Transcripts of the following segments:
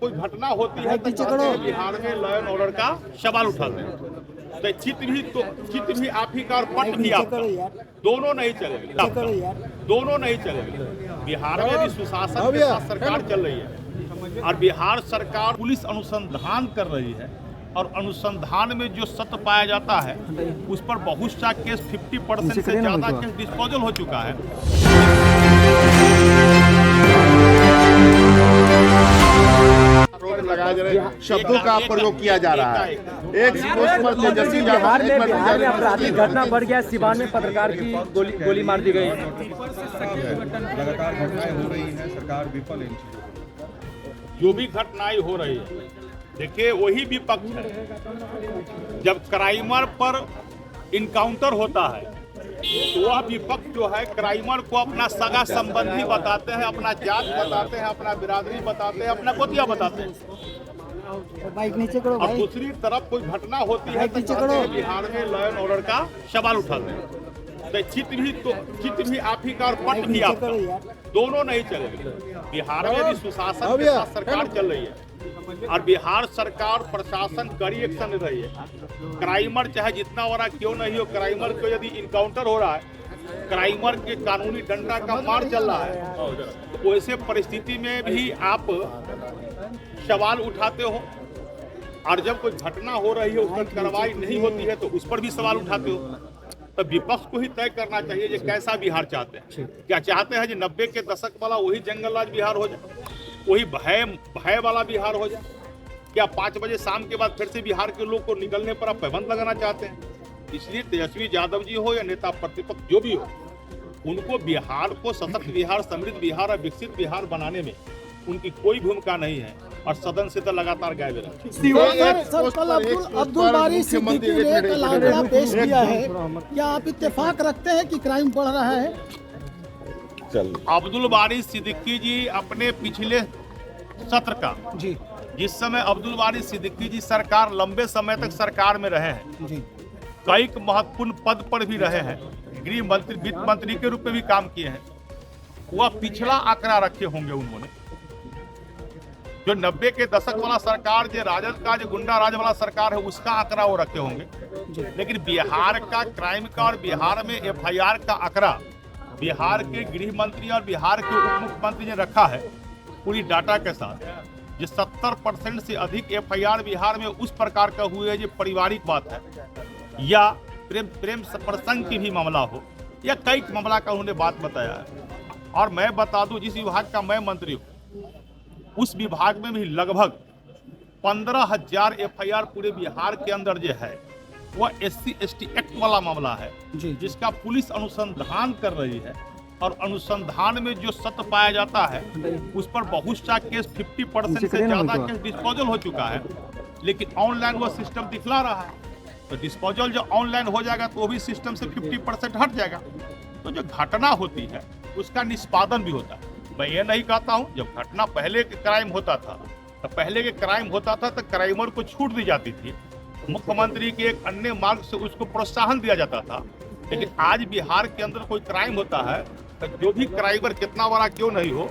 कोई घटना होती है तो कहते हैं बिहार में लॉ एंड ऑर्डर का सवाल उठाते हैं। तो चित्र भी आप ही का और पट भी आपका, दोनों नहीं चलेंगे, दोनों नहीं चलेंगे। बिहार में भी सुशासन के साथ सरकार चल रही है और बिहार सरकार पुलिस अनुसंधान कर रही है और अनुसंधान में जो सत्य पाया जाता है उस पर बहुत सा केस 50% से ज़्यादा केस डिस्पोजल हो चुका है। लगाए जा रहे शब्दों का प्रयोग किया जा रहा है। एक तेजस्वी बिहार में आपराधिक घटना बढ़ गया। सिवान में पत्रकार की गोली मार दी गई। लगातार घटनाएं हो रही हैं, सरकार विफल है इन चीजों। जो भी घटनाएं हो रही है, देखिए वही विपक्ष है। जब क्राइमर पर इनकाउंटर होता है तो वह विपक्ष जो है क्राइमर को अपना सगा संबंधी बताते हैं, अपना जात बताते हैं, अपना बिरादरी बताते हैं, अपना गोतिया बताते हैं। बाइक नीचे करो और भाई। दूसरी तरफ कोई घटना होती है तो कहते हैं बिहार में लॉ एंड ऑर्डर का सवाल उठाते हैं। तो चित्र भी आप ही का और पट भी आपका, दोनों नहीं चलेंगे। बिहार में भी सुशासन के साथ सरकार चल रही है और बिहार सरकार प्रशासन कड़ी एक्शन ले रही है। क्राइमर चाहे जितना बड़ा क्यों नहीं हो, क्राइमर को यदि इनकाउंटर हो रहा है, क्राइमर के कानूनी डंडा का मार चल रहा है, तो वैसे परिस्थिति में भी आप सवाल उठाते हो। और जब कोई घटना हो रही है उस पर कार्रवाई नहीं होती है तो उस पर भी सवाल उठाते हो। तो विपक्ष को ही तय करना चाहिए ये कैसा बिहार चाहते हैं। क्या चाहते हैं कि 90 के दशक वाला वही जंगल राज बिहार हो जाए, वही भय वाला बिहार हो जाए? क्या 5 बजे शाम के बाद फिर से बिहार के लोग को निकलने पर आप पाबंद लगाना चाहते हैं? इसलिए तेजस्वी यादव जी हो या नेता प्रतिपक्ष जो भी हो, उनको बिहार को सशक्त बिहार, समृद्ध बिहार और विकसित बिहार बनाने में उनकी कोई भूमिका नहीं है और सदन से तो लगातार गायब रहे। सर कल अब्दुल बारी सिद्दीकी ने कल आंकड़ा पेश किया है, क्या आप इत्तेफाक रखते हैं कि क्राइम बढ़ रहा है? अब्दुल बारी सिद्दीकी जी अपने पिछले सत्र का जिस समय अब्दुल बारी सिद्दीकी जी सरकार लंबे समय तक सरकार में रहे हैं, कई महत्वपूर्ण पद पर भी रहे हैं, गृह मंत्री, वित्त मंत्री के रूप में भी काम किए हैं। वह पिछला आंकड़ा रखे होंगे उन्होंने, जो 90 के दशक वाला सरकार, जो राजद का जो गुंडा राज वाला सरकार है उसका आंकड़ा वो रखे होंगे। लेकिन बिहार का क्राइम का और बिहार में FIR का आंकड़ा बिहार के गृह मंत्री और बिहार के उप मुख्यमंत्री ने रखा है पूरी डाटा के साथ। जो 70% से अधिक FIR बिहार में उस प्रकार का हुए है जो पारिवारिक बात है या प्रेम प्रसंग की भी मामला हो या कई मामला का उन्होंने बात बताया है। और मैं बता दूं जिस विभाग का मैं मंत्री हूँ उस विभाग में भी लगभग 15,000 FIR पूरे बिहार के अंदर जो है वह SC/ST एक्ट वाला मामला है जिसका पुलिस अनुसंधान कर रही है और अनुसंधान में जो सत्य पाया जाता है उस पर बहुत सा केस 50% से ज्यादा केस डिस्पोजल हो चुका है। लेकिन ऑनलाइन वो सिस्टम दिखला रहा है, तो डिस्पोजल जो ऑनलाइन हो जाएगा तो वो भी सिस्टम से 50% हट जाएगा। तो जो घटना होती है उसका निष्पादन भी होता है। मैं ये नहीं कहता हूँ जब घटना पहले के क्राइम होता था तो क्राइमर को छूट दी जाती थी, मुख्यमंत्री के एक अन्य मार्ग से उसको प्रोत्साहन दिया जाता था। लेकिन आज बिहार के अंदर कोई क्राइम होता है तो जो भी क्राइमर कितना बड़ा क्यों नहीं हो,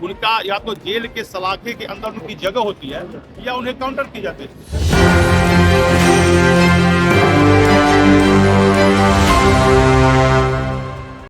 उनका या तो जेल के सलाखे के अंदर उनकी जगह होती है या उन्हें काउंटर की जाती है।